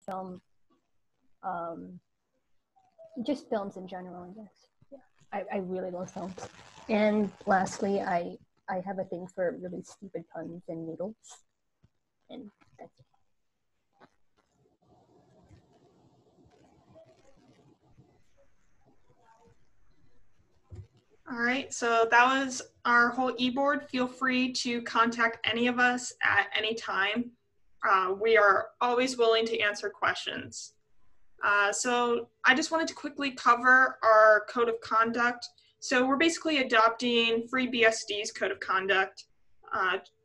film, just films in general, I guess. Yeah. I really love films. And lastly, I have a thing for really stupid puns and noodles. And that's it. All right, so that was our whole e-board. Feel free to contact any of us at any time. We are always willing to answer questions. So I just wanted to quickly cover our code of conduct. So we're basically adopting FreeBSD's code of conduct.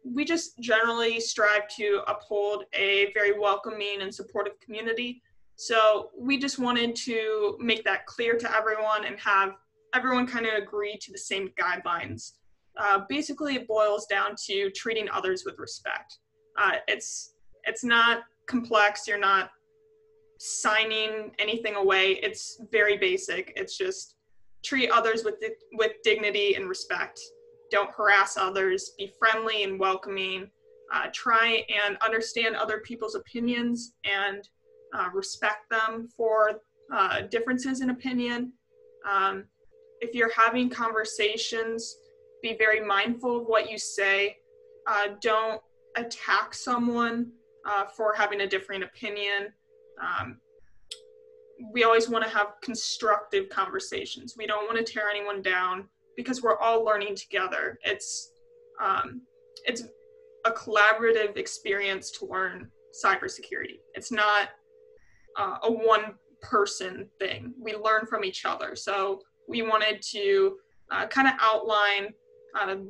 We just generally strive to uphold a very welcoming and supportive community. So we just wanted to make that clear to everyone and have everyone kind of agree to the same guidelines. Basically, it boils down to treating others with respect. It's not complex. You're not signing anything away. It's very basic. It's just treat others with dignity and respect. Don't harass others. Be friendly and welcoming. Try and understand other people's opinions and respect them for differences in opinion. If you're having conversations, be very mindful of what you say. Don't attack someone for having a different opinion. We always want to have constructive conversations. We don't want to tear anyone down because we're all learning together. It's a collaborative experience to learn cybersecurity. It's not a one-person thing. We learn from each other. So we wanted to kind of outline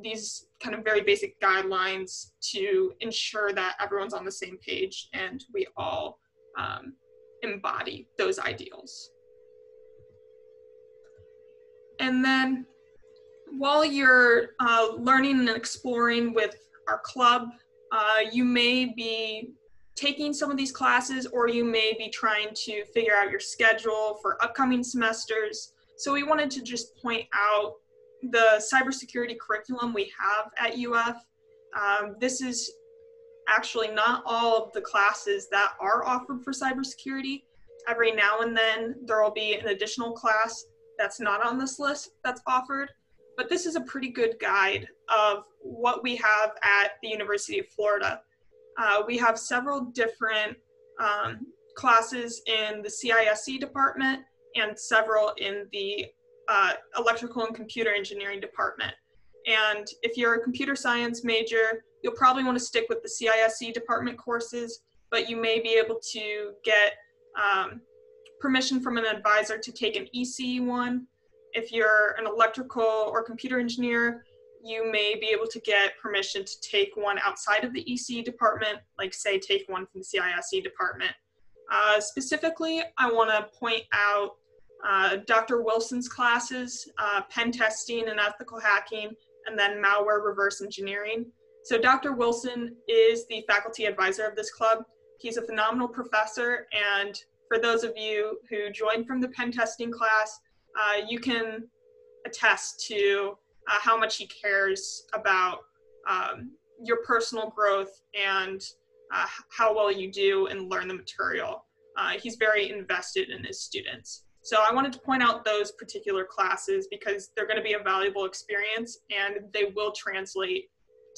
these kind of very basic guidelines to ensure that everyone's on the same page and we all embody those ideals. And then while you're learning and exploring with our club, you may be taking some of these classes, or you may be trying to figure out your schedule for upcoming semesters. So we wanted to just point out the cybersecurity curriculum we have at UF. This is actually not all of the classes that are offered for cybersecurity. Every now and then there will be an additional class that's not on this list that's offered, but this is a pretty good guide of what we have at the University of Florida. We have several different classes in the CISE department and several in the electrical and computer engineering department. And if you're a computer science major, you'll probably want to stick with the CISE department courses, but you may be able to get permission from an advisor to take an ECE one. If you're an electrical or computer engineer, you may be able to get permission to take one outside of the ECE department, like say take one from the CISE department. Specifically, I want to point out Dr. Wilson's classes, pen testing and ethical hacking, and then malware reverse engineering. So Dr. Wilson is the faculty advisor of this club. He's a phenomenal professor, and for those of you who joined from the pen testing class, you can attest to how much he cares about your personal growth and how well you do and learn the material. He's very invested in his students. So I wanted to point out those particular classes because they're going to be a valuable experience and they will translate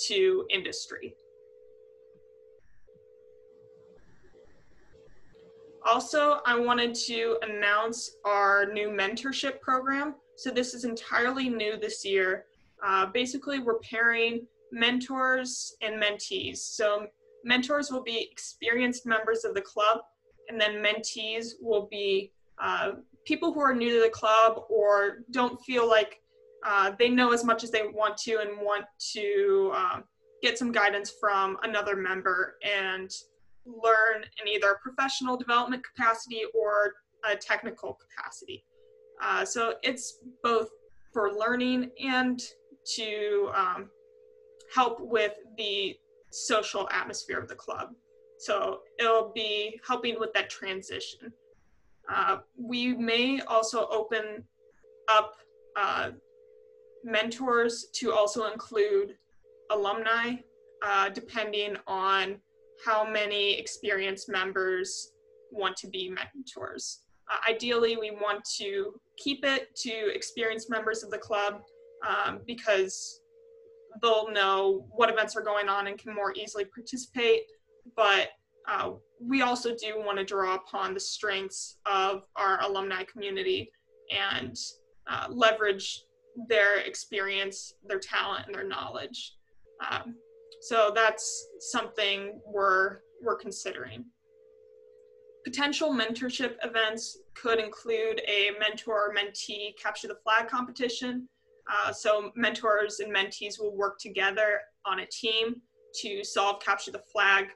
to industry. Also, I wanted to announce our new mentorship program. So this is entirely new this year. Basically, we're pairing mentors and mentees. So mentors will be experienced members of the club, and then mentees will be people who are new to the club or don't feel like they know as much as they want to and want to get some guidance from another member and learn in either a professional development capacity or a technical capacity. So it's both for learning and to help with the social atmosphere of the club. So it'll be helping with that transition. We may also open up mentors to also include alumni, depending on how many experienced members want to be mentors. Ideally, we want to keep it to experienced members of the club because they'll know what events are going on and can more easily participate. But we also do want to draw upon the strengths of our alumni community and leverage their experience, their talent, and their knowledge. So that's something we're considering. Potential mentorship events could include a mentor-mentee capture the flag competition. So mentors and mentees will work together on a team to solve capture the flag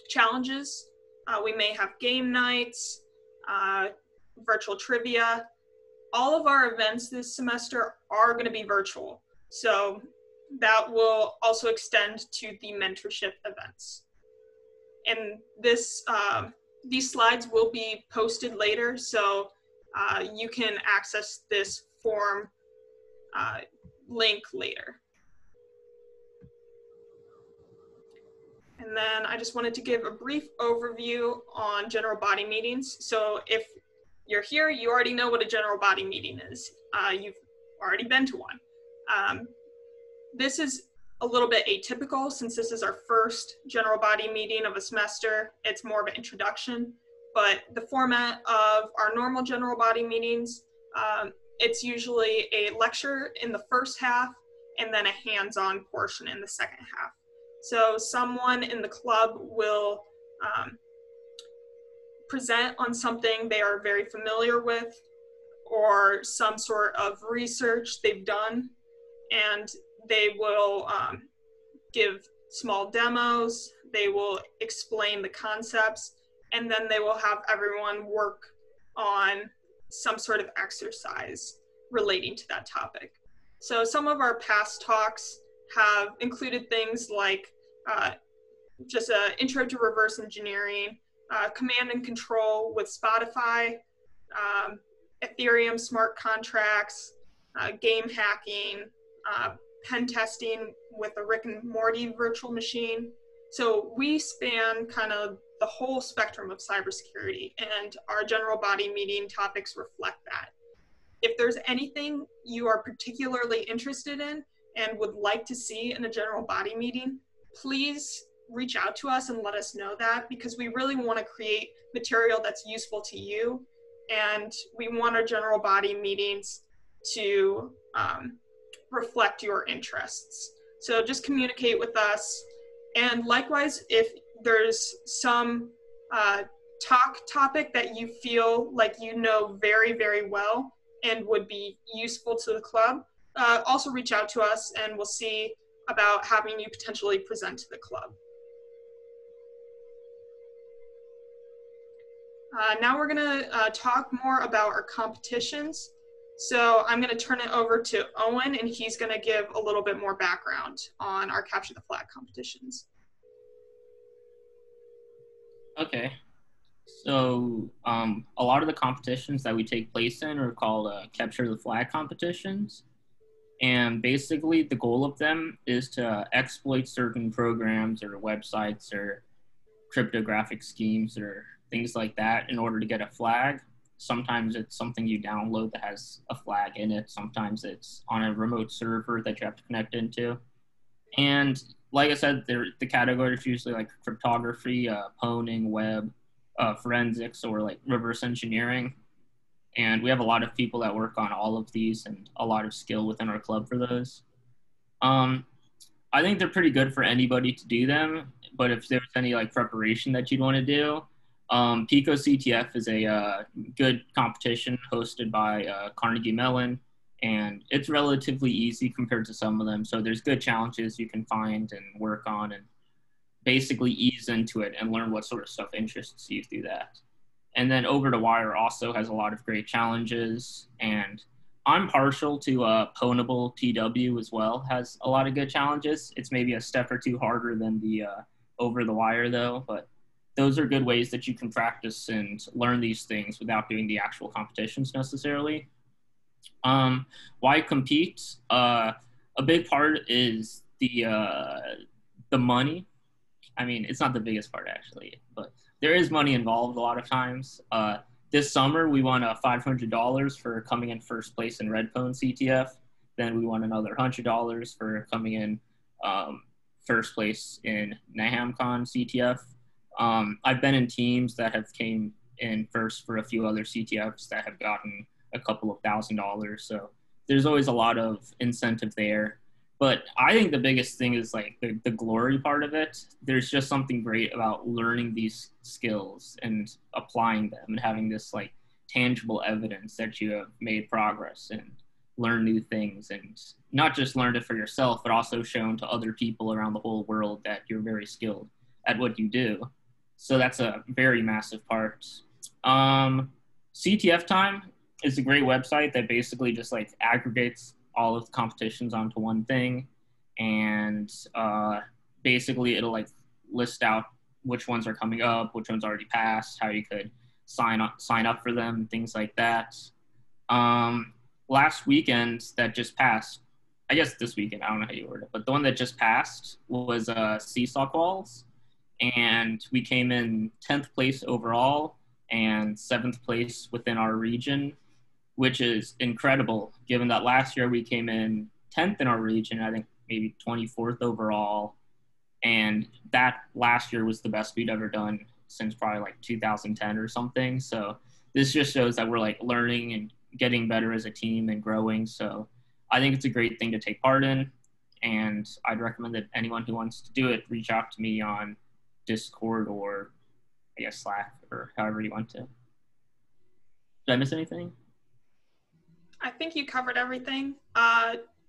challenges. We may have game nights, virtual trivia. All of our events this semester are going to be virtual. So that will also extend to the mentorship events. And these slides will be posted later, so you can access this form link later. And then I just wanted to give a brief overview on general body meetings. So if you're here, you already know what a general body meeting is. You've already been to one. This is a little bit atypical since this is our first general body meeting of a semester. It's more of an introduction, but the format of our normal general body meetings, it's usually a lecture in the first half and then a hands-on portion in the second half. So someone in the club will present on something they are very familiar with or some sort of research they've done, and they will give small demos, they will explain the concepts, and then they will have everyone work on some sort of exercise relating to that topic. So some of our past talks have included things like just an intro to reverse engineering, command and control with Spotify, Ethereum smart contracts, game hacking, pen testing with a Rick and Morty virtual machine. So we span kind of the whole spectrum of cybersecurity, and our general body meeting topics reflect that. If there's anything you are particularly interested in and would like to see in a general body meeting, please reach out to us and let us know that, because we really want to create material that's useful to you, and we want our general body meetings to reflect your interests. So just communicate with us. And likewise, if there's some topic that you feel like you know very, very well and would be useful to the club, also reach out to us and we'll see about having you potentially present to the club. Now we're gonna talk more about our competitions. So I'm gonna turn it over to Owen, and he's gonna give a little bit more background on our Capture the Flag competitions. Okay, so a lot of the competitions that we take place in are called Capture the Flag competitions. And basically the goal of them is to exploit certain programs or websites or cryptographic schemes or things like that in order to get a flag. Sometimes it's something you download that has a flag in it. Sometimes it's on a remote server that you have to connect into. And like I said, the categories usually like cryptography, pwning, web, forensics, or like reverse engineering. And we have a lot of people that work on all of these and a lot of skill within our club for those. I think they're pretty good for anybody to do them, but if there's any like preparation that you'd want to do, Pico CTF is a good competition hosted by Carnegie Mellon, and it's relatively easy compared to some of them. So there's good challenges you can find and work on and basically ease into it and learn what sort of stuff interests you through that. And then Over the Wire also has a lot of great challenges, and I'm partial to Pwnable TW as well, has a lot of good challenges. It's maybe a step or two harder than the Over the Wire though, but those are good ways that you can practice and learn these things without doing the actual competitions necessarily. Why compete? A big part is the money. I mean, it's not the biggest part actually, but there is money involved a lot of times. This summer, we won $500 for coming in first place in Red Phone CTF. Then we won another $100 for coming in first place in NahamCon CTF. I've been in teams that have came in first for a few other CTFs that have gotten a couple of $1,000s. So there's always a lot of incentive there. But I think the biggest thing is like the glory part of it. There's just something great about learning these skills and applying them and having this like tangible evidence that you have made progress and learn new things, and not just learn it for yourself, but also shown to other people around the whole world that you're very skilled at what you do. So that's a very massive part. CTF Time is a great website that basically just like aggregates all of the competitions onto one thing, and basically it'll like list out which ones are coming up, which ones already passed, how you could sign up for them, things like that. Last weekend that just passed, I guess this weekend, I don't know how you word it, but the one that just passed was Seesaw Quals, and we came in 10th place overall and 7th place within our region, which is incredible given that last year we came in 10th in our region, I think maybe 24th overall, and that last year was the best we'd ever done since probably like 2010 or something. So this just shows that we're like learning and getting better as a team and growing. So I think it's a great thing to take part in, and I'd recommend that anyone who wants to do it reach out to me on Discord or I guess Slack or however you want to. Did I miss anything? I think you covered everything.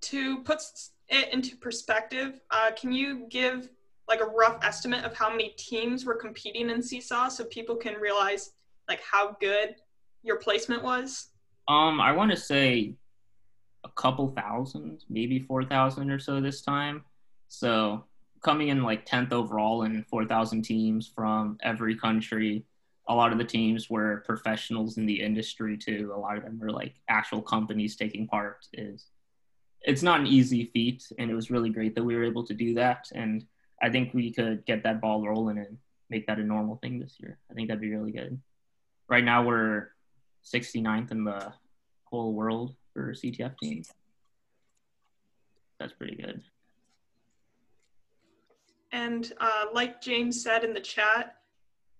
To put it into perspective, can you give like a rough estimate of how many teams were competing in Seesaw so people can realize like how good your placement was? I want to say a couple thousand, maybe 4,000 or so this time. So coming in like 10th overall in 4,000 teams from every country. A lot of the teams were professionals in the industry too. A lot of them were like actual companies taking part. It's not an easy feat, and it was really great that we were able to do that. And I think we could get that ball rolling and make that a normal thing this year. I think that'd be really good. Right now we're 69th in the whole world for CTF teams. That's pretty good. And like James said in the chat,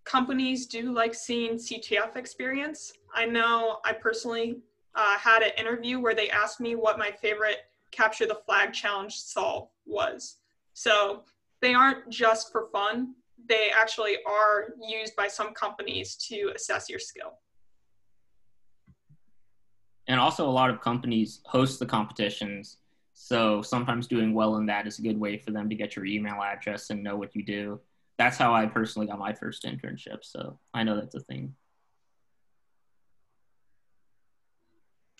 companies do like seeing CTF experience. I know I personally had an interview where they asked me what my favorite Capture the Flag challenge solve was. So they aren't just for fun. They actually are used by some companies to assess your skill. And also a lot of companies host the competitions. So sometimes doing well in that is a good way for them to get your email address and know what you do. That's how I personally got my first internship. So I know that's a thing.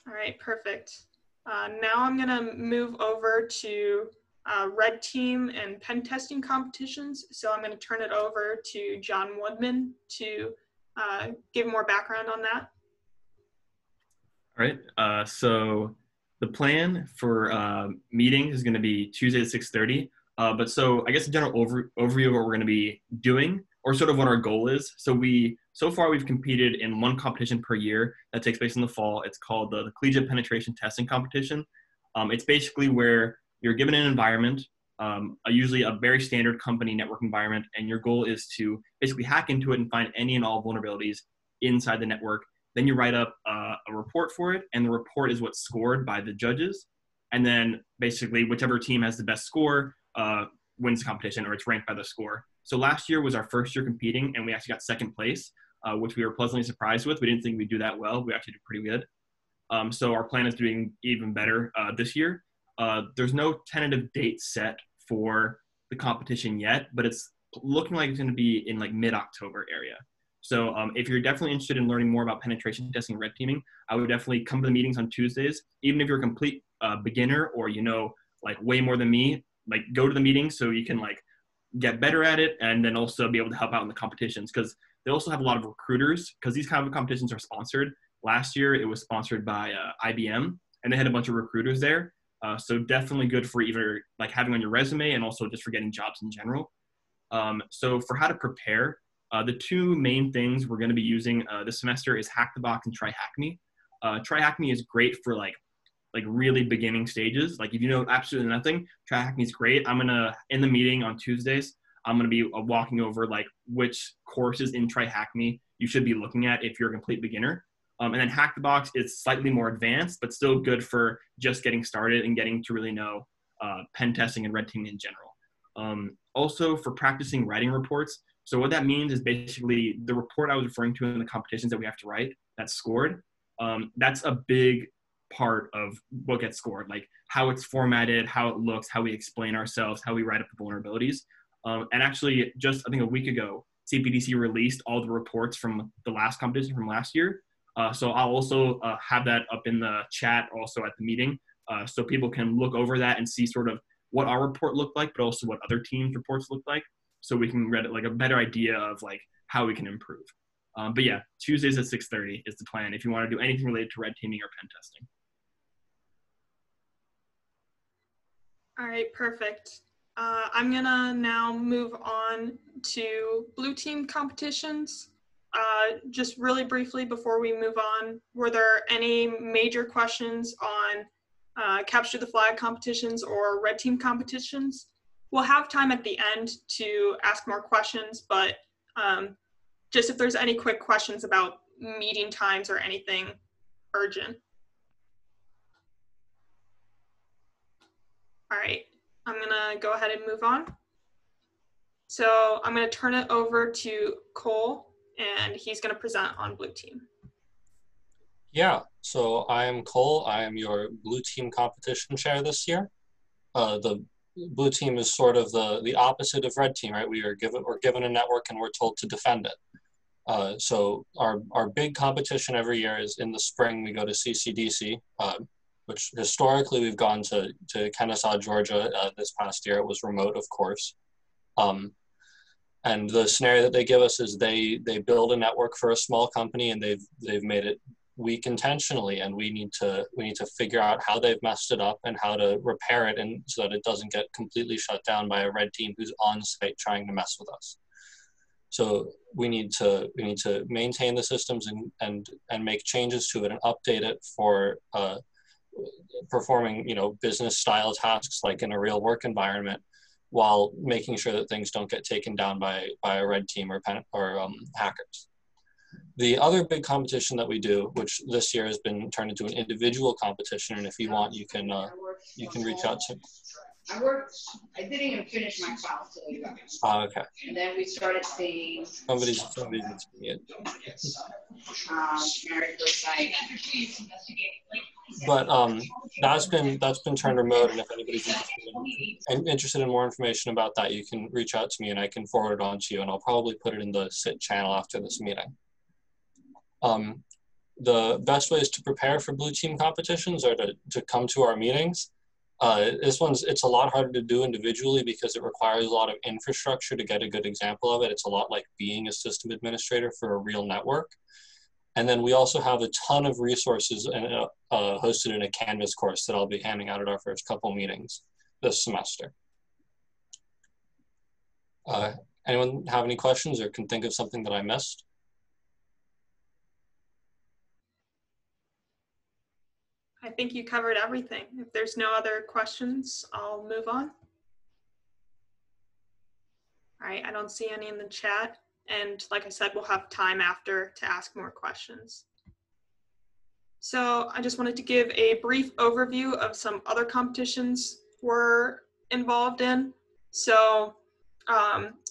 All right, perfect. Now I'm gonna move over to red team and pen testing competitions. So I'm gonna turn it over to John Woodman to give more background on that. All right, so the plan for meeting is going to be Tuesday at 6:30. But so I guess a general overview of what we're going to be doing, or sort of what our goal is. So far we've competed in one competition per year that takes place in the fall. It's called the Collegiate Penetration Testing Competition. It's basically where you're given an environment, usually a very standard company network environment, and your goal is to basically hack into it and find any and all vulnerabilities inside the network. Then you write up a report for it, and the report is what's scored by the judges. And then basically whichever team has the best score wins the competition, or it's ranked by the score. So last year was our first year competing, and we actually got second place, which we were pleasantly surprised with. We didn't think we'd do that well. We actually did pretty good. So our plan is doing even better this year. There's no tentative date set for the competition yet, but it's looking like it's going to be in like mid-October area. So if you're definitely interested in learning more about penetration testing and red teaming, I would definitely come to the meetings on Tuesdays. Even if you're a complete beginner, or you know like way more than me, like go to the meetings so you can like get better at it, and then also be able to help out in the competitions, because they also have a lot of recruiters, because these kind of competitions are sponsored. Last year it was sponsored by IBM, and they had a bunch of recruiters there. So definitely good for either like having on your resume and also just for getting jobs in general. So for how to prepare, The two main things we're going to be using this semester is Hack the Box and Try Hack Me. Try Hack Me is great for like really beginning stages. Like if you know absolutely nothing, Try Hack Me is great. I'm gonna, in the meeting on Tuesdays, I'm gonna be walking over like which courses in Try Hack Me you should be looking at if you're a complete beginner. And then Hack the Box is slightly more advanced, but still good for just getting started and getting to really know pen testing and red teaming in general. Also for practicing writing reports. So what that means is basically the report I was referring to in the competitions that we have to write that's scored. That's a big part of what gets scored, like how it's formatted, how it looks, how we explain ourselves, how we write up the vulnerabilities. And actually, just I think a week ago, CPDC released all the reports from the last competition from last year. So I'll also have that up in the chat also at the meeting, so people can look over that and see sort of what our report looked like, but also what other teams' reports look like, so we can get like a better idea of like how we can improve. But yeah, Tuesdays at 6:30 is the plan if you want to do anything related to red teaming or pen testing. All right, perfect. I'm gonna now move on to blue team competitions. Just really briefly before we move on, were there any major questions on capture the flag competitions or red team competitions? We'll have time at the end to ask more questions, but just if there's any quick questions about meeting times or anything urgent. All right, I'm gonna go ahead and move on. So I'm gonna turn it over to Cole, and he's gonna present on blue team. Yeah, so I am Cole. I am your blue team competition chair this year. The blue team is sort of the opposite of red team, right? We're given a network and we're told to defend it. So our big competition every year is in the spring. We go to CCDC, which historically we've gone to Kennesaw, Georgia. This past year it was remote, of course. And the scenario that they give us is they build a network for a small company and they've made it weak intentionally, and we need to figure out how they've messed it up and how to repair it, and so that it doesn't get completely shut down by a red team who's on site trying to mess with us. So we need to maintain the systems and make changes to it and update it for performing business style tasks like in a real work environment, while making sure that things don't get taken down by a red team or hackers. The other big competition that we do, which this year has been turned into an individual competition, and if you want, you can reach out to me. I didn't even finish my file until you got me. Okay. And then we started seeing Somebody's seeing it. married first sight. But that's been turned remote, and if anybody's interested in more information about that, you can reach out to me and I can forward it on to you, and I'll probably put it in the SIT channel after this meeting. The best ways to prepare for blue team competitions are to come to our meetings. It's a lot harder to do individually because it requires a lot of infrastructure to get a good example of it. It's a lot like being a system administrator for a real network. And then we also have a ton of resources hosted in a Canvas course that I'll be handing out at our first couple meetings this semester. Anyone have any questions or can think of something that I missed? I think you covered everything. If there's no other questions, I'll move on. All right, I don't see any in the chat. And like I said, we'll have time after to ask more questions. So I just wanted to give a brief overview of some other competitions we're involved in. So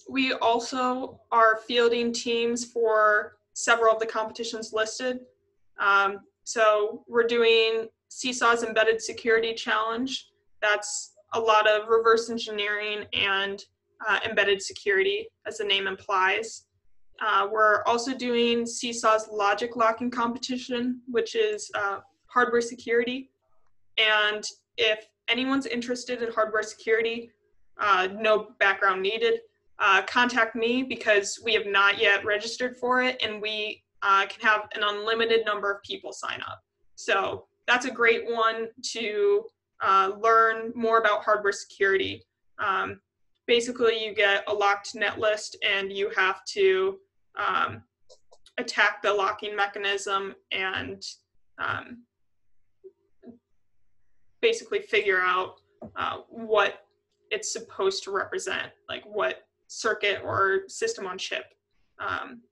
we also are fielding teams for several of the competitions listed. So we're doing Seesaw's Embedded Security Challenge. That's a lot of reverse engineering and embedded security, as the name implies. We're also doing Seesaw's Logic Locking Competition, which is hardware security. And if anyone's interested in hardware security, no background needed, contact me because we have not yet registered for it, and we can have an unlimited number of people sign up. So that's a great one to learn more about hardware security. Basically, you get a locked net list and you have to attack the locking mechanism and basically figure out what it's supposed to represent, like what circuit or system on chip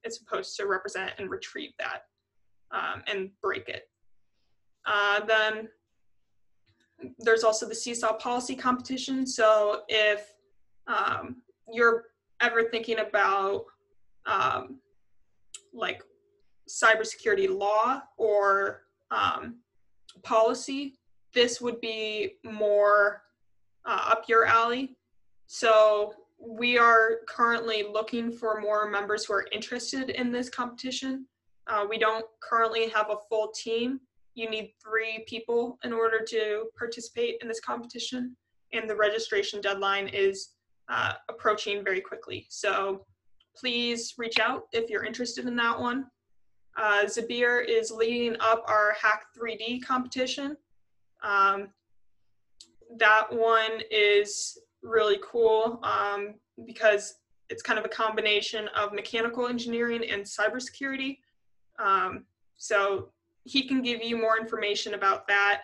it's supposed to represent, and retrieve that and break it. Then there's also the Seesaw policy competition. So if you're ever thinking about like cybersecurity law or policy, this would be more up your alley. So we are currently looking for more members who are interested in this competition. We don't currently have a full team. You need 3 people in order to participate in this competition, and the registration deadline is approaching very quickly. So please reach out if you're interested in that one. Zabir is leading up our Hack 3D competition. That one is really cool because it's kind of a combination of mechanical engineering and cybersecurity. So he can give you more information about that,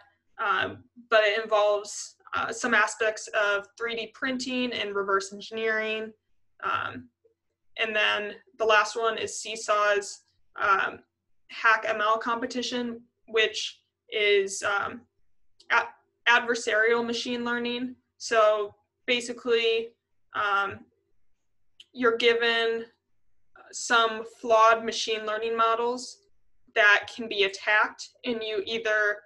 but it involves some aspects of 3D printing and reverse engineering. And then the last one is Seesaw's Hack ML competition, which is adversarial machine learning. So basically, you're given some flawed machine learning models that can be attacked, and you either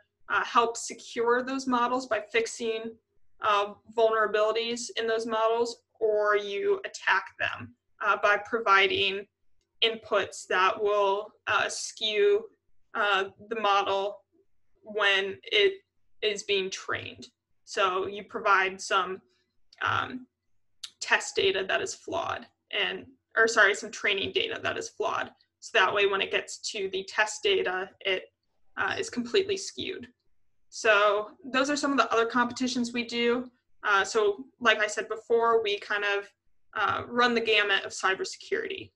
help secure those models by fixing vulnerabilities in those models, or you attack them by providing inputs that will skew the model when it is being trained. So you provide some test data that is flawed, some training data that is flawed. So that way when it gets to the test data, it is completely skewed. So those are some of the other competitions we do. So like I said before, we kind of run the gamut of cybersecurity.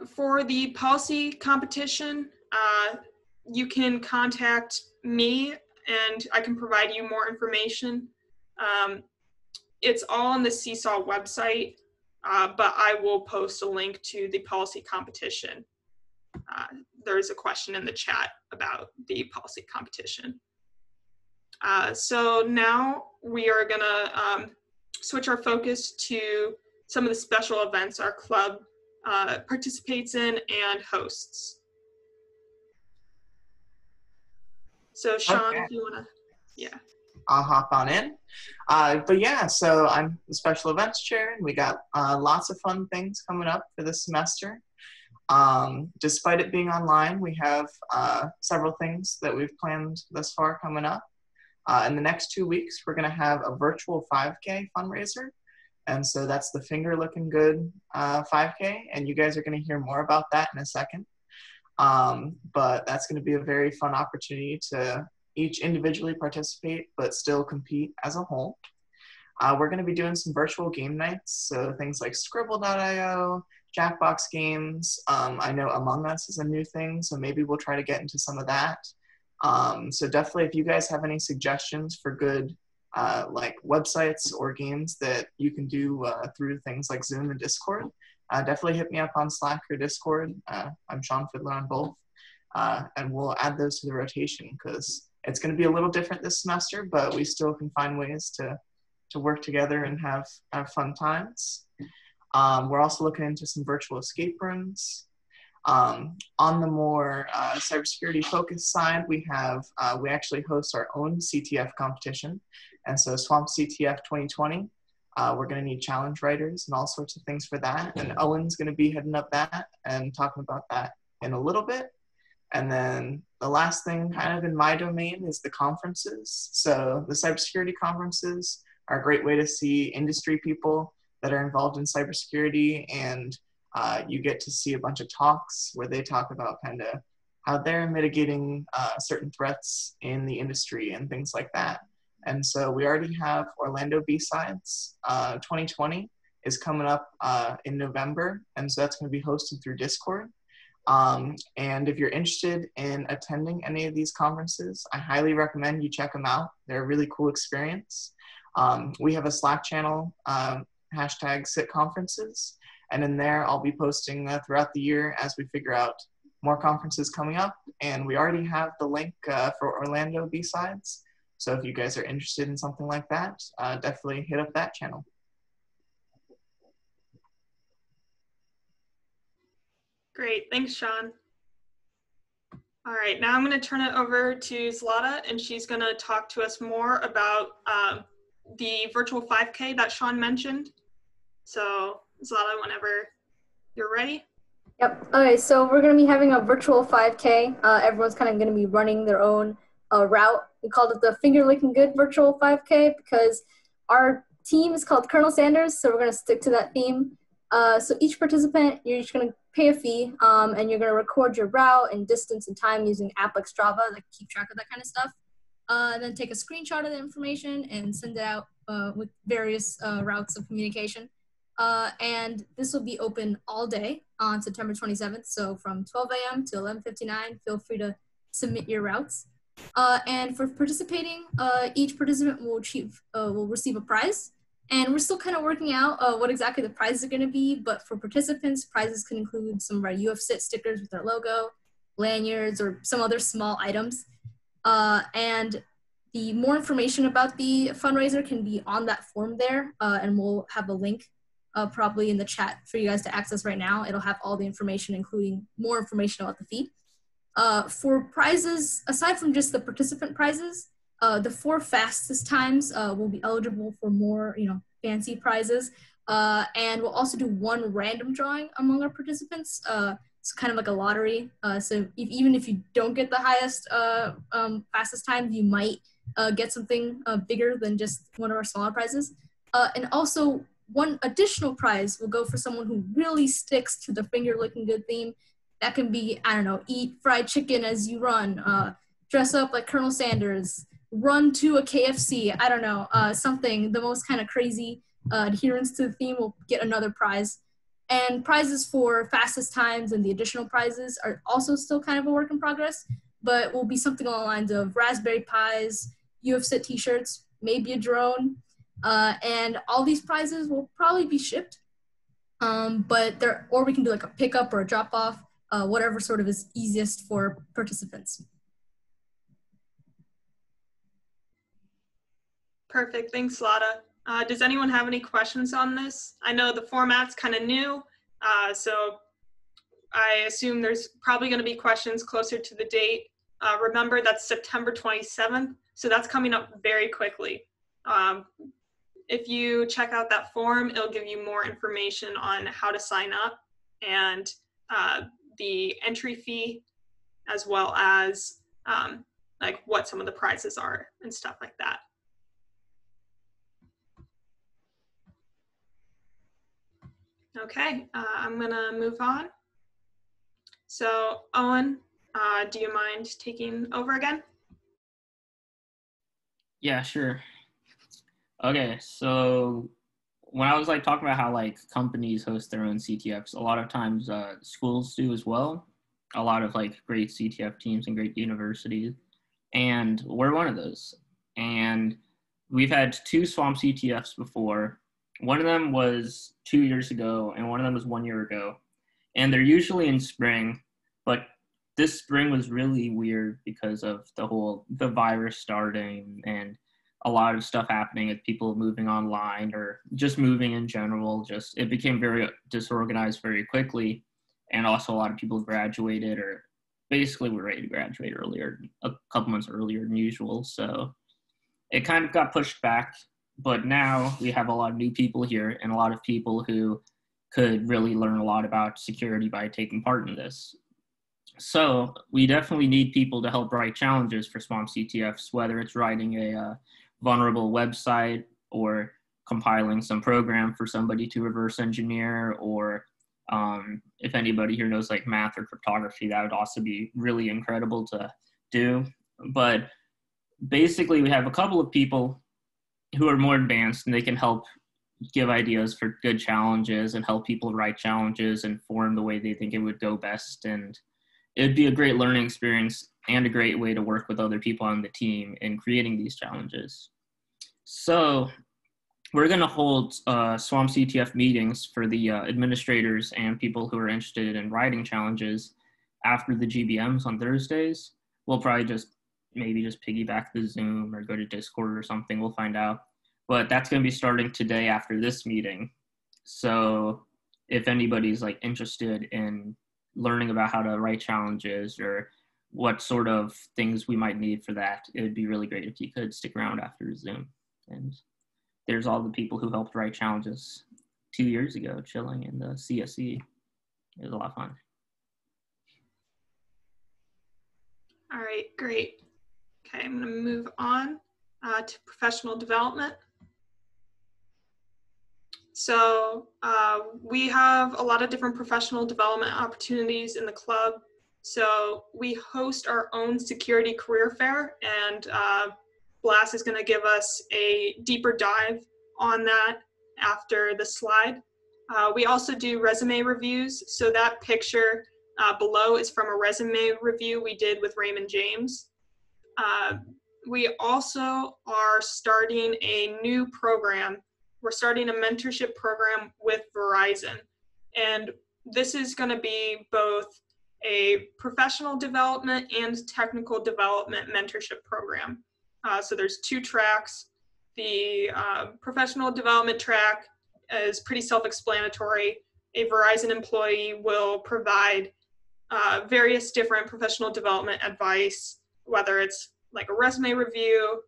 For the policy competition, you can contact me and I can provide you more information. It's all on the Seesaw website, but I will post a link to the policy competition. There's a question in the chat about the policy competition. So now we are gonna switch our focus to some of the special events our club participates in and hosts. So Sean, Okay. if you wanna, yeah. I'll hop on in. But yeah, so I'm the special events chair, and we got lots of fun things coming up for this semester. Despite it being online, we have several things that we've planned thus far coming up. In the next 2 weeks, we're going to have a virtual 5K fundraiser. And so that's the Finger Looking Good 5K, and you guys are going to hear more about that in a second. But that's going to be a very fun opportunity to each individually participate, but still compete as a whole. We're going to be doing some virtual game nights, so things like Scribble.io, Jackbox games. I know Among Us is a new thing, so maybe we'll try to get into some of that. So definitely, if you guys have any suggestions for good like websites or games that you can do through things like Zoom and Discord, definitely hit me up on Slack or Discord. I'm Sean Fiddler on both, and we'll add those to the rotation because it's going to be a little different this semester, but we still can find ways to work together and have fun times. We're also looking into some virtual escape rooms. On the more cybersecurity focused side, we actually host our own CTF competition. And so Swamp CTF 2020, we're going to need challenge writers and all sorts of things for that. And Owen's going to be heading up that and talking about that in a little bit. And then the last thing kind of in my domain is the conferences. So the cybersecurity conferences are a great way to see industry people that are involved in cybersecurity, and you get to see a bunch of talks where they talk about kind of how they're mitigating certain threats in the industry and things like that. And so we already have Orlando B-Sides. 2020 is coming up in November, and so that's going to be hosted through Discord. And if you're interested in attending any of these conferences, I highly recommend you check them out. They're a really cool experience. We have a Slack channel, hashtag SIT conferences, and in there I'll be posting throughout the year as we figure out more conferences coming up. And we already have the link for Orlando B-Sides. So if you guys are interested in something like that, definitely hit up that channel. Great, thanks, Sean. All right, now I'm going to turn it over to Zlata, and she's going to talk to us more about the virtual 5K that Sean mentioned. So, Zlata, whenever you're ready. Yep. Okay, so we're going to be having a virtual 5K. Everyone's kind of going to be running their own route. We called it the Finger Licking Good Virtual 5K because our team is called Colonel Sanders, so we're going to stick to that theme. So each participant, you're just going to pay a fee, and you're going to record your route and distance and time using app like Strava that keep track of that kind of stuff. And then take a screenshot of the information and send it out with various routes of communication. And this will be open all day on September 27th. So from 12 a.m. to 11:59, feel free to submit your routes. And for participating, each participant will receive a prize. And we're still kind of working out what exactly the prizes are going to be. But for participants, prizes can include some of our UFSIT stickers with our logo, lanyards, or some other small items. And the more information about the fundraiser can be on that form there. And we'll have a link probably in the chat for you guys to access right now. It'll have all the information, including more information about the fee. For prizes, aside from just the participant prizes, the 4 fastest times will be eligible for more, fancy prizes. And we'll also do 1 random drawing among our participants. It's kind of like a lottery. So even if you don't get the highest, fastest time, you might get something bigger than just one of our smaller prizes. And also 1 additional prize will go for someone who really sticks to the finger licking good theme. That can be, I don't know, eat fried chicken as you run, dress up like Colonel Sanders, run to a KFC, I don't know, something, the most kind of crazy adherence to the theme will get another prize. And prizes for fastest times and the additional prizes are also still kind of a work in progress, but will be something along the lines of Raspberry Pis, UFSIT t-shirts, maybe a drone, and all these prizes will probably be shipped, or we can do like a pickup or a drop off, whatever sort of is easiest for participants. Perfect, thanks, Lada. Does anyone have any questions on this? I know the format's kind of new, so I assume there's probably going to be questions closer to the date. Remember, that's September 27th, so that's coming up very quickly. If you check out that form, it'll give you more information on how to sign up and the entry fee, as well as like what some of the prizes are and stuff like that. Okay, I'm gonna move on. So Owen, do you mind taking over again? Yeah, sure. Okay, so when I was talking about how companies host their own CTFs, a lot of times schools do as well. A lot of great CTF teams and great universities, and we're one of those. And we've had 2 Swamp CTFs before. One of them was 2 years ago, and one of them was 1 year ago. And they're usually in spring, but this spring was really weird because of the virus starting and a lot of stuff happening with people moving online or just moving in general. It became very disorganized very quickly. And also a lot of people graduated or basically were ready to graduate earlier, a couple months earlier than usual. So it kind of got pushed back. But now we have a lot of new people here and a lot of people who could really learn a lot about security by taking part in this. So we definitely need people to help write challenges for Swamp CTFs, whether it's writing a vulnerable website or compiling some program for somebody to reverse engineer, or if anybody here knows math or cryptography, that would also be really incredible to do. But basically we have a couple of people who are more advanced, and they can help give ideas for good challenges and help people write challenges and form the way they think it would go best. And it'd be a great learning experience and a great way to work with other people on the team in creating these challenges. So we're going to hold SWAM CTF meetings for the administrators and people who are interested in writing challenges after the GBMs on Thursdays. We'll probably maybe just piggyback the Zoom or go to Discord or something. We'll find out. But that's going to be starting today after this meeting. So if anybody's like interested in learning about how to write challenges or what sort of things we might need for that, it would be really great if you could stick around after Zoom. And there's all the people who helped write challenges 2 years ago chilling in the CSE. It was a lot of fun. All right, great. Okay, I'm going to move on to professional development. So we have a lot of different professional development opportunities in the club. So we host our own security career fair, and Blas is going to give us a deeper dive on that after the slide. We also do resume reviews. So that picture below is from a resume review we did with Raymond James. We also are starting a new program. We're starting a mentorship program with Verizon. And this is going to be both a professional development and technical development mentorship program. So there's 2 tracks. The professional development track is pretty self-explanatory. A Verizon employee will provide various different professional development advice, whether it's like a resume review,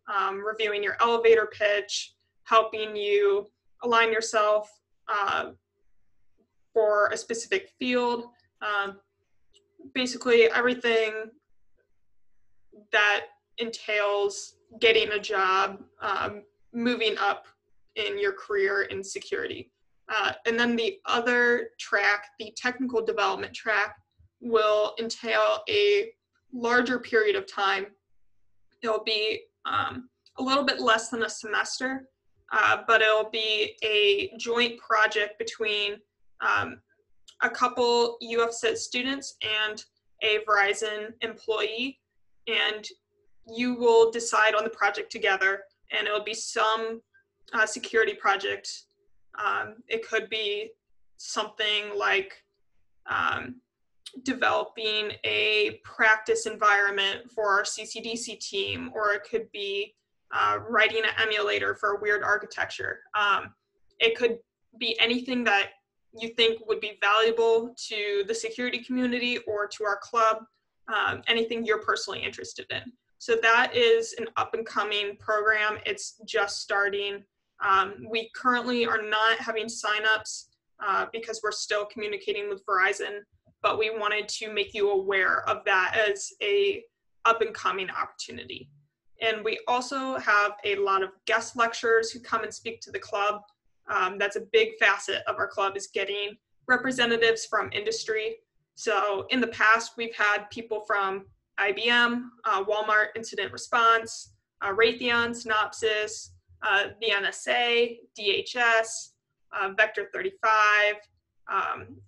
reviewing your elevator pitch, helping you align yourself for a specific field. Basically everything that entails getting a job, moving up in your career in security. And then the other track, the technical development track, will entail a larger period of time. It'll be a little bit less than a semester, but it'll be a joint project between a couple UFSIT students and a Verizon employee, and you will decide on the project together, and it'll be some security project. It could be something like developing a practice environment for our CCDC team, or it could be writing an emulator for a weird architecture. It could be anything that you think would be valuable to the security community or to our club, anything you're personally interested in. So that is an up and coming program. It's just starting. We currently are not having signups because we're still communicating with Verizon, but we wanted to make you aware of that as a up and coming opportunity. And we also have a lot of guest lecturers who come and speak to the club. That's a big facet of our club, is getting representatives from industry. So in the past, we've had people from IBM, Walmart Incident Response, Raytheon, Synopsys, the NSA, DHS, Vector 35,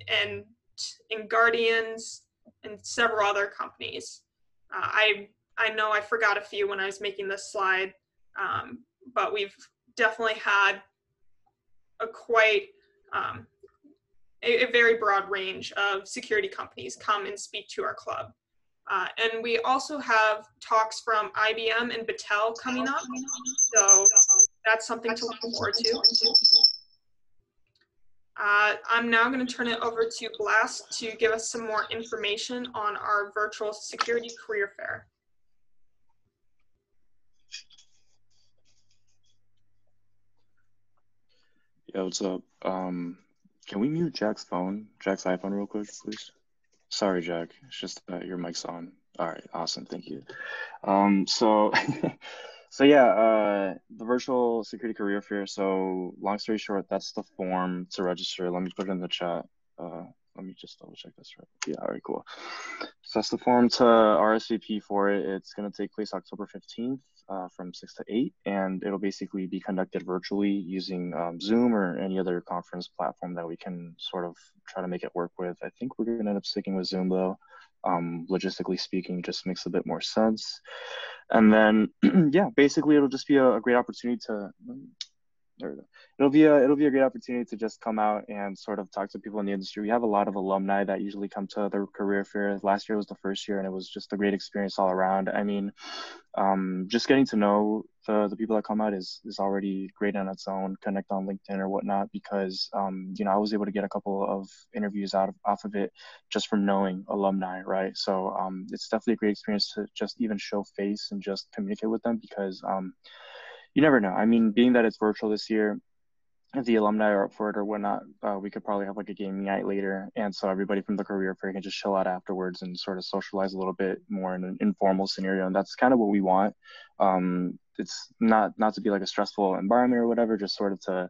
and Guardians, and several other companies. I know I forgot a few when I was making this slide, but we've definitely had a very broad range of security companies come and speak to our club. And we also have talks from IBM and Battelle coming up, so that's something to look forward to. I'm now going to turn it over to Blas to give us some more information on our virtual security career fair. Yeah, what's up? Can we mute Jack's phone, Jack's iPhone real quick, please? Sorry, Jack. It's just that your mic's on. All right, awesome. Thank you. So, so yeah, the virtual security career fair. So long story short, that's the form to register. Let me put it in the chat. Let let me just double check this right. Yeah, all right, cool. So that's the form to RSVP for it. It's going to take place October 15th from 6 to 8, and it'll basically be conducted virtually using Zoom or any other conference platform that we can sort of try to make it work with. I think we're going to end up sticking with Zoom though. Logistically speaking, just makes a bit more sense. And then, yeah, basically it'll just be a great opportunity to, there we go. It'll be a great opportunity to just come out and sort of talk to people in the industry. We have a lot of alumni that usually come to the career fair. Last year was the first year, and it was just a great experience all around. I mean, just getting to know the people that come out is already great on its own. Connect on LinkedIn or whatnot, because you know, I was able to get a couple of interviews off of it just from knowing alumni, right? So it's definitely a great experience to just even show face and just communicate with them, because you never know. I mean, being that it's virtual this year, if the alumni are up for it or whatnot, we could probably have like a gaming night later. And so everybody from the career fair can just chill out afterwards and sort of socialize a little bit more in an informal scenario. And that's kind of what we want. It's not to be like a stressful environment or whatever, just sort of to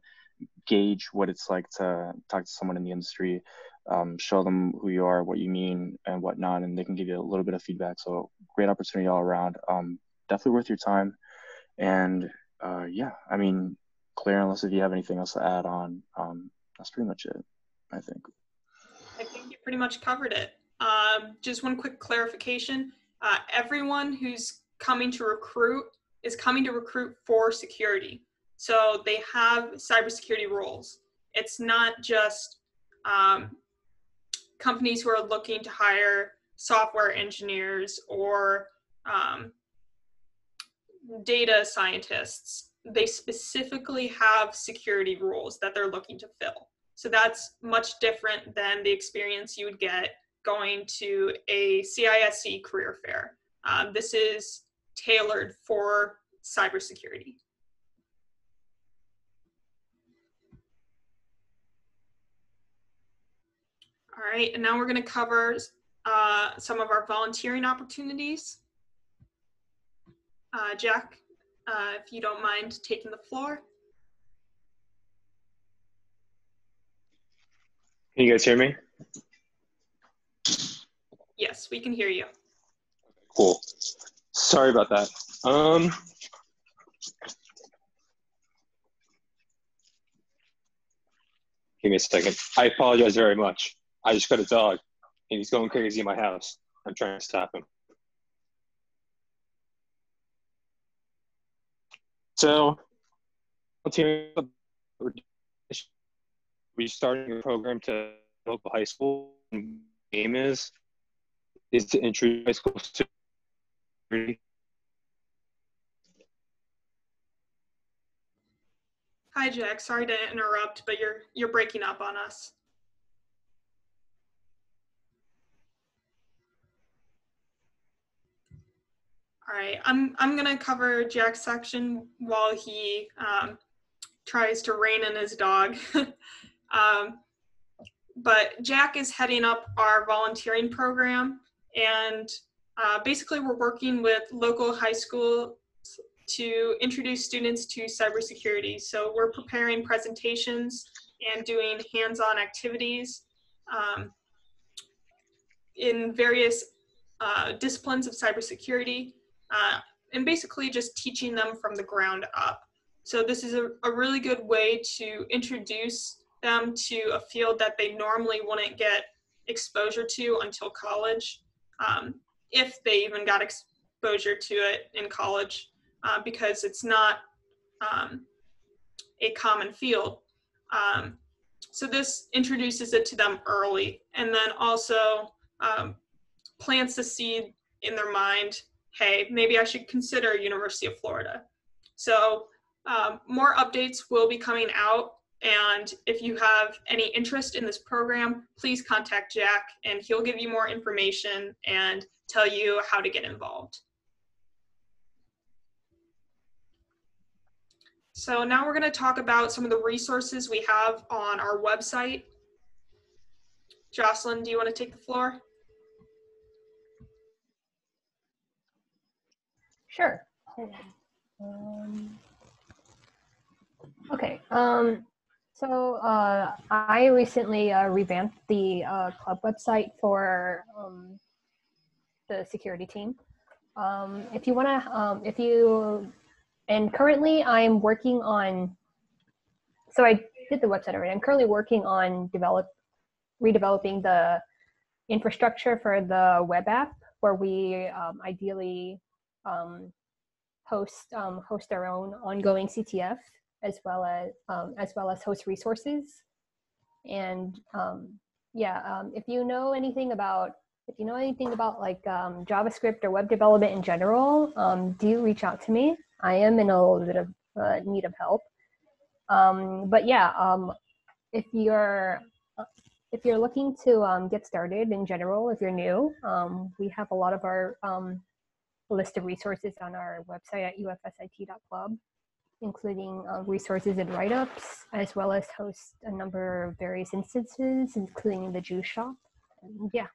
gauge what it's like to talk to someone in the industry, show them who you are, what you mean and whatnot, and they can give you a little bit of feedback. So great opportunity all around. Definitely worth your time. And yeah, I mean, Claire, unless if you have anything else to add on, that's pretty much it, I think. I think you pretty much covered it. Just one quick clarification. Everyone who's coming to recruit is coming to recruit for security. So they have cybersecurity roles. It's not just companies who are looking to hire software engineers or data scientists. They specifically have security roles that they're looking to fill. So that's much different than the experience you would get going to a CISC career fair. This is tailored for cybersecurity. All right, and now we're going to cover some of our volunteering opportunities. Jack, if you don't mind taking the floor. Can you guys hear me? Yes, we can hear you. Cool. Sorry about that. Give me a second. I apologize very much. I just got a dog, and he's going crazy in my house. I'm trying to stop him. So, we started a program to local high school. The aim is to introduce high school security. Hi, Jack. Sorry to interrupt, but you're breaking up on us. All right, I'm gonna cover Jack's section while he tries to rein in his dog. But Jack is heading up our volunteering program, and basically we're working with local high schools to introduce students to cybersecurity. So we're preparing presentations and doing hands-on activities in various disciplines of cybersecurity, and basically just teaching them from the ground up. So this is a really good way to introduce them to a field that they normally wouldn't get exposure to until college, if they even got exposure to it in college, because it's not a common field. So this introduces it to them early, and then also plants the seed in their mind, hey, maybe I should consider University of Florida. So more updates will be coming out, and if you have any interest in this program, please contact Jack and he'll give you more information and tell you how to get involved. So now we're going to talk about some of the resources we have on our website. Jocelyn, do you want to take the floor? Sure. Okay. I recently revamped the club website for the security team. If you want to, and currently I'm working on, so I did the website already. I'm currently working on redeveloping the infrastructure for the web app, where we ideally host our own ongoing CTF, as well as host resources. And if you know anything about like JavaScript or web development in general, do reach out to me. I am in a little bit of need of help. If you're looking to get started in general, if you're new, we have a lot of our list of resources on our website at UFSIT.club, including resources and write-ups, as well as host a number of various instances, including the juice shop. And yeah.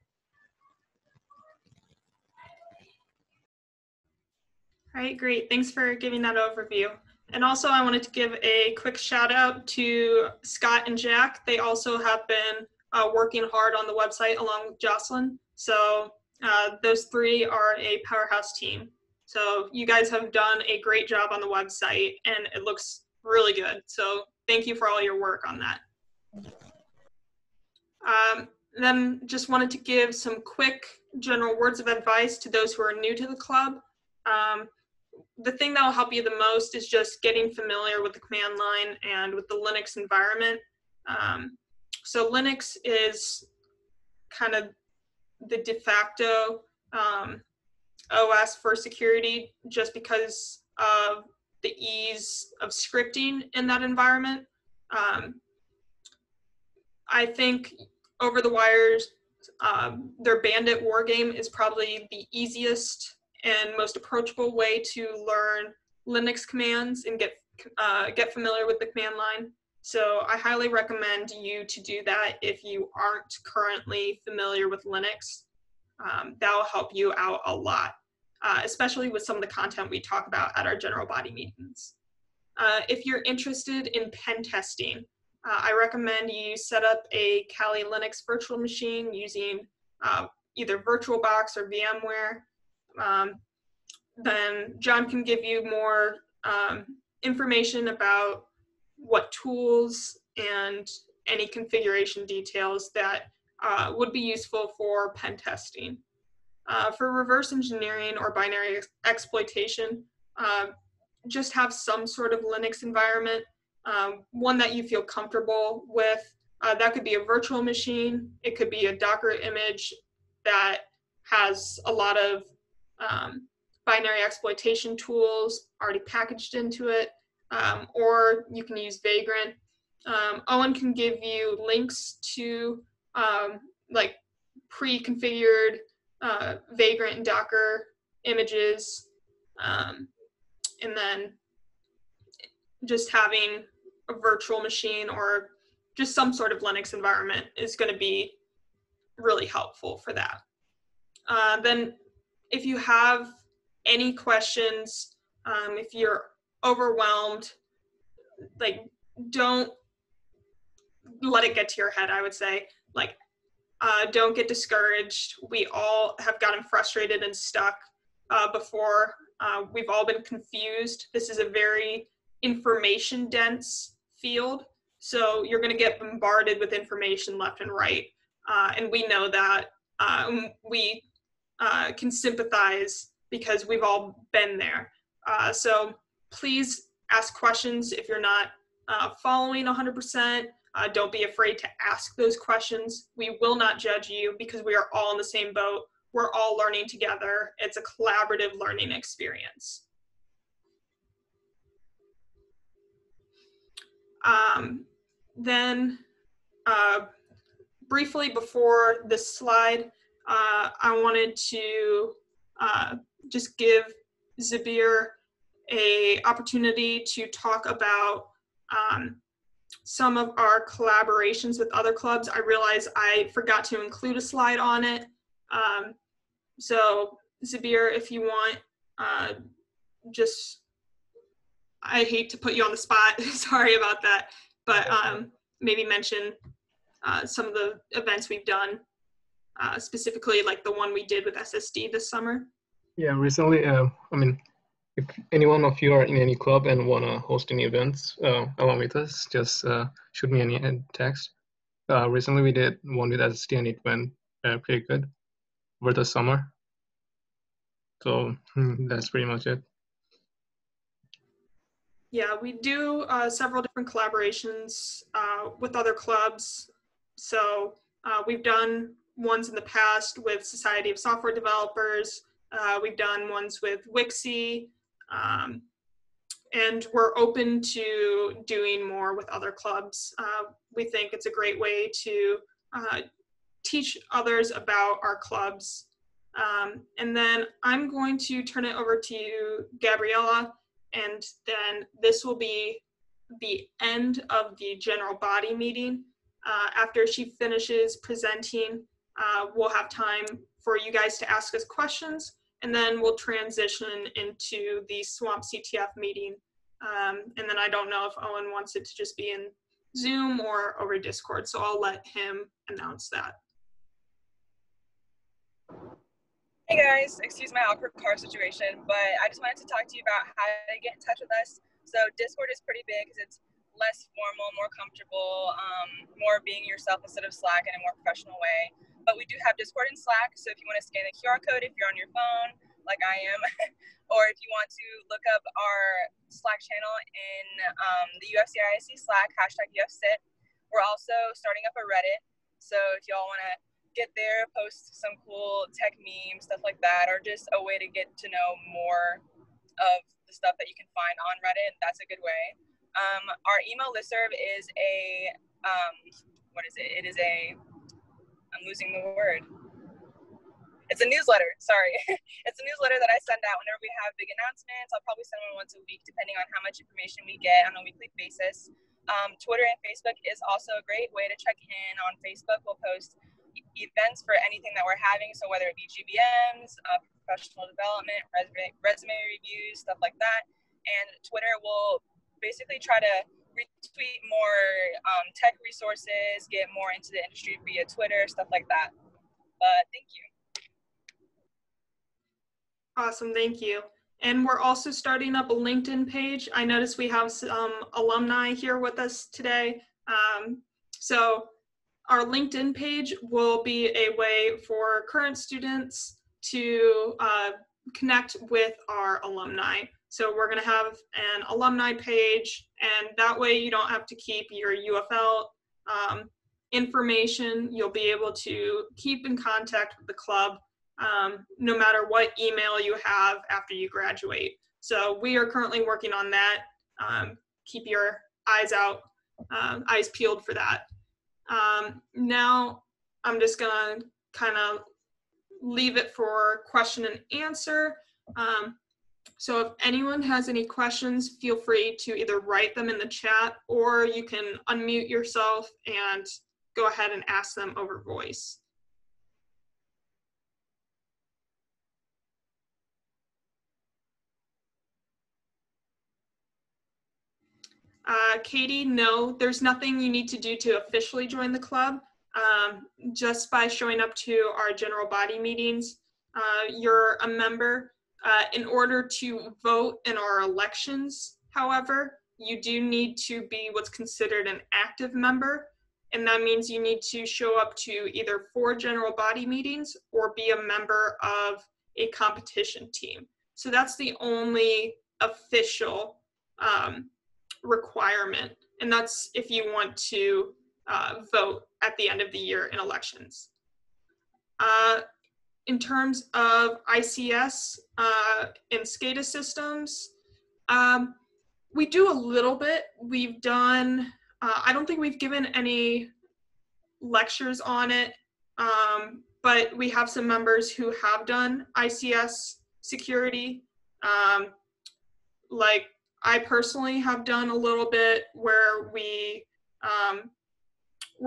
All right, great. Thanks for giving that overview. And also I wanted to give a quick shout out to Scott and Jack. They also have been working hard on the website along with Jocelyn. So those three are a powerhouse team. So you guys have done a great job on the website and it looks really good. So thank you for all your work on that. Then just wanted to give some quick general words of advice to those who are new to the club. The thing that will help you the most is just getting familiar with the command line and with the Linux environment. So Linux is kind of the de facto OS for security, just because of the ease of scripting in that environment. I think over the wires, their Bandit war game is probably the easiest and most approachable way to learn Linux commands and get familiar with the command line. So I highly recommend you to do that if you aren't currently familiar with Linux. That will help you out a lot, especially with some of the content we talk about at our general body meetings. If you're interested in pen testing, I recommend you set up a Kali Linux virtual machine using either VirtualBox or VMware. Then John can give you more information about what tools and any configuration details that would be useful for pen testing. For reverse engineering or binary exploitation, just have some sort of Linux environment, one that you feel comfortable with. That could be a virtual machine. It could be a Docker image that has a lot of binary exploitation tools already packaged into it, or you can use Vagrant. Owen can give you links to like pre-configured Vagrant and Docker images, and then just having a virtual machine or just some sort of Linux environment is going to be really helpful for that. Then if you have any questions, if you're overwhelmed, like, don't let it get to your head, I would say. Like, don't get discouraged. We all have gotten frustrated and stuck before. We've all been confused. This is a very information-dense field, so you're going to get bombarded with information left and right. And we know that. We can sympathize because we've all been there. So please ask questions if you're not following 100%. Don't be afraid to ask those questions. We will not judge you because we are all in the same boat. We're all learning together. It's a collaborative learning experience. Then briefly before this slide, I wanted to just give Zabir an opportunity to talk about some of our collaborations with other clubs. I realize I forgot to include a slide on it. So Zabir, if you want, I hate to put you on the spot. Sorry about that. but maybe mention some of the events we've done, specifically like the one we did with SSD this summer. Yeah, recently, I mean, if any one of you are in any club and want to host any events along with us, just shoot me any text. Recently, we did one with SSD and it went pretty good over the summer. So that's pretty much it. Yeah, we do several different collaborations with other clubs. So we've done ones in the past with Society of Software Developers. We've done ones with UFSIT. And we're open to doing more with other clubs. We think it's a great way to teach others about our clubs. And then I'm going to turn it over to you, Gabriella, and then this will be the end of the general body meeting. After she finishes presenting, we'll have time for you guys to ask us questions, and then we'll transition into the Swamp CTF meeting. And then I don't know if Owen wants it to just be in Zoom or over Discord, so I'll let him announce that. Hey guys, excuse my awkward car situation, but I just wanted to talk to you about how to get in touch with us. So Discord is pretty big because it's less formal, more comfortable, more being yourself instead of Slack in a more professional way. But we do have Discord and Slack, so if you want to scan the QR code if you're on your phone, like I am, or if you want to look up our Slack channel in the UFCIIC Slack, #UFSIT. We're also starting up a Reddit, so if y'all want to get there, post some cool tech memes, stuff like that, or just a way to get to know more of the stuff that you can find on Reddit. That's a good way. Our email listserv is a, what is it? It is a, I'm losing the word. It's a newsletter, sorry. It's a newsletter that I send out whenever we have big announcements. I'll probably send one once a week, depending on how much information we get on a weekly basis. Twitter and Facebook is also a great way to check in. On Facebook, we'll post events for anything that we're having, so whether it be GBMs, professional development, resume reviews, stuff like that. And Twitter will basically try to retweet more tech resources, get more into the industry via Twitter, stuff like that. But thank you. Awesome, thank you. And we're also starting up a LinkedIn page. I noticed we have some alumni here with us today. So our LinkedIn page will be a way for current students to connect with our alumni. So we're going to have an alumni page, and that way you don't have to keep your UFL information. You'll be able to keep in contact with the club no matter what email you have after you graduate. So we are currently working on that. Keep your eyes out, eyes peeled for that. Now I'm just gonna kind of leave it for question and answer. So if anyone has any questions, feel free to either write them in the chat, or you can unmute yourself and go ahead and ask them over voice. Katie, no, there's nothing you need to do to officially join the club. Just by showing up to our general body meetings, you're a member. In order to vote in our elections, however, you do need to be what's considered an active member. And that means you need to show up to either 4 general body meetings or be a member of a competition team. So that's the only official requirement, and that's if you want to vote at the end of the year in elections. In terms of ICS and SCADA systems, we do a little bit. We've done, I don't think we've given any lectures on it, but we have some members who have done ICS security. Like I personally have done a little bit where we're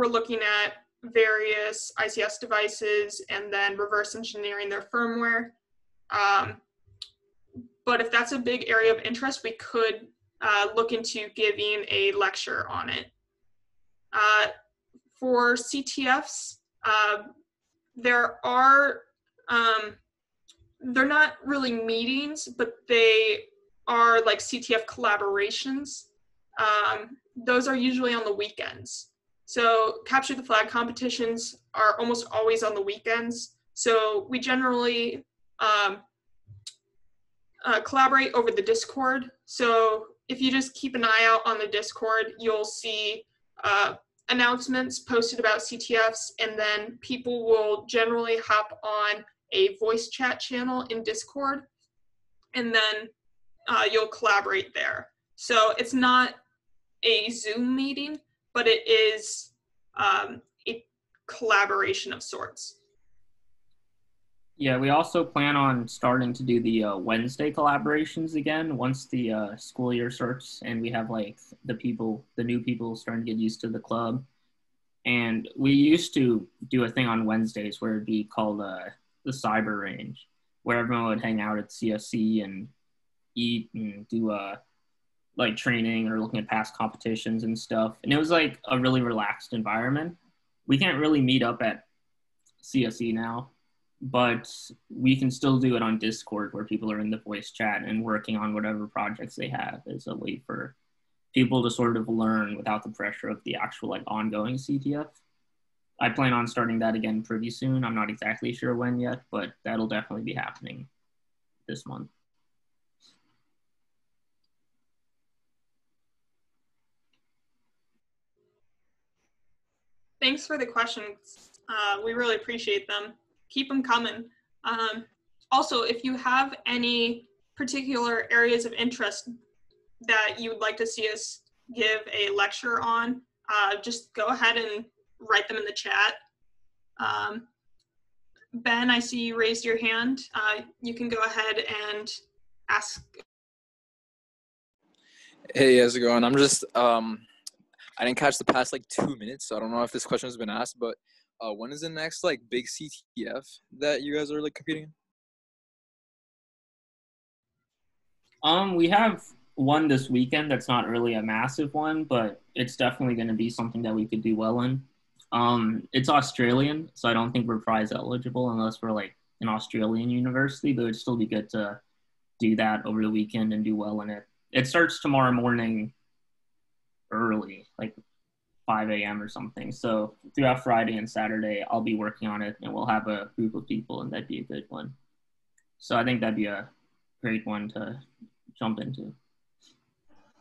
looking at various ICS devices and then reverse engineering their firmware. But if that's a big area of interest, we could look into giving a lecture on it. For CTFs, there are, they're not really meetings, but they are like CTF collaborations. Those are usually on the weekends. So capture the flag competitions are almost always on the weekends. So we generally collaborate over the Discord. So if you just keep an eye out on the Discord, you'll see announcements posted about CTFs, and then people will generally hop on a voice chat channel in Discord, and then you'll collaborate there. So it's not a Zoom meeting, but it is a collaboration of sorts. Yeah, we also plan on starting to do the Wednesday collaborations again once the school year starts, and we have like the new people starting to get used to the club. And we used to do a thing on Wednesdays where it'd be called the Cyber Range, where everyone would hang out at CSC and eat and do like training or looking at past competitions and stuff. And it was like a really relaxed environment. We can't really meet up at CSE now, but we can still do it on Discord where people are in the voice chat and working on whatever projects they have as a way for people to sort of learn without the pressure of the actual like ongoing CTF. I plan on starting that again pretty soon. I'm not exactly sure when yet, but that'll definitely be happening this month. Thanks for the questions. We really appreciate them. Keep them coming. Also, if you have any particular areas of interest that you would like to see us give a lecture on, just go ahead and write them in the chat. Ben, I see you raised your hand. You can go ahead and ask. Hey, how's it going? I'm just, I didn't catch the past like 2 minutes, so I don't know if this question has been asked, but when is the next like big CTF that you guys are like competing in? We have one this weekend that's not really a massive one, but it's definitely going to be something that we could do well in. It's Australian, so I don't think we're prize eligible unless we're like an Australian university, but it'd still be good to do that over the weekend and do well in it. It starts tomorrow morning early, like 5 a.m. or something. So throughout Friday and Saturday, I'll be working on it, and we'll have a group of people, and that'd be a good one. So I think that'd be a great one to jump into.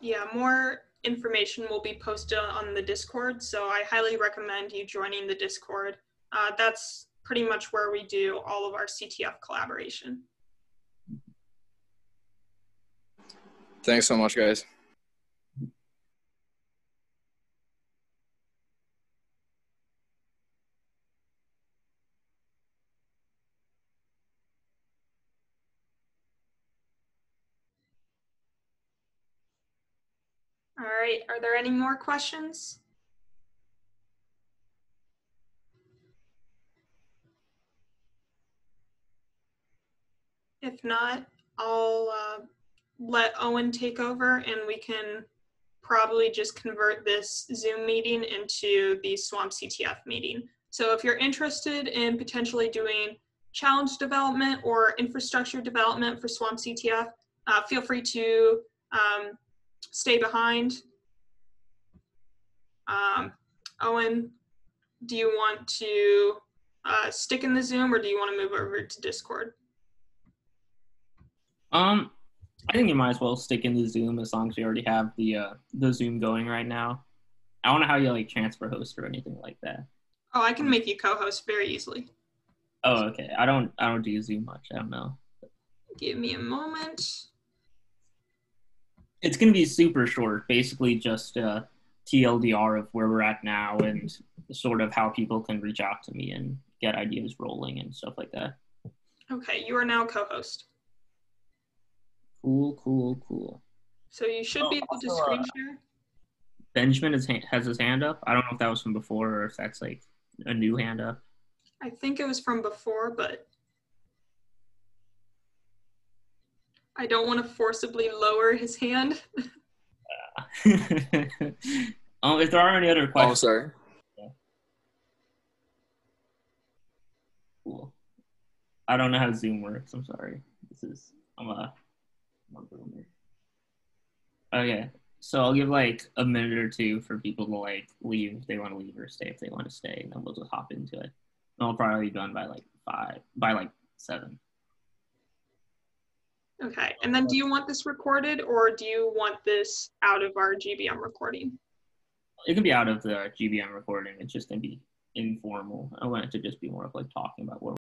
Yeah, more information will be posted on the Discord, so I highly recommend you joining the Discord. That's pretty much where we do all of our CTF collaboration. Thanks so much, guys. All right, are there any more questions? If not, I'll let Owen take over, and we can probably just convert this Zoom meeting into the Swamp CTF meeting. So if you're interested in potentially doing challenge development or infrastructure development for Swamp CTF, feel free to stay behind. Owen, do you want to stick in the Zoom, or do you want to move over to Discord? I think you might as well stick in the Zoom as long as you already have the Zoom going right now. I don't know how you like transfer host or anything like that. Oh, I can make you co-host very easily. Oh, okay. I don't do Zoom much. I don't know. Give me a moment. It's gonna be super short, basically just TLDR of where we're at now and sort of how people can reach out to me and get ideas rolling and stuff like that. Okay, you are now co-host. Cool. So you should be able to screen share. Benjamin has his hand up. I don't know if that was from before or if that's like a new hand up. I think it was from before, but I don't want to forcibly lower his hand. If there are any other Oh, questions. sorry. Cool. I don't know how Zoom works. I'm sorry. I'm a boomer. Okay, so I'll give like a minute or two for people to like leave if they want to leave or stay if they want to stay, and then we'll just hop into it. And I'll probably be done by like 7. Okay, and then do you want this recorded or do you want this out of our GBM recording? It can be out of the GBM recording. It's just gonna be informal. I want it to just be more of like talking about what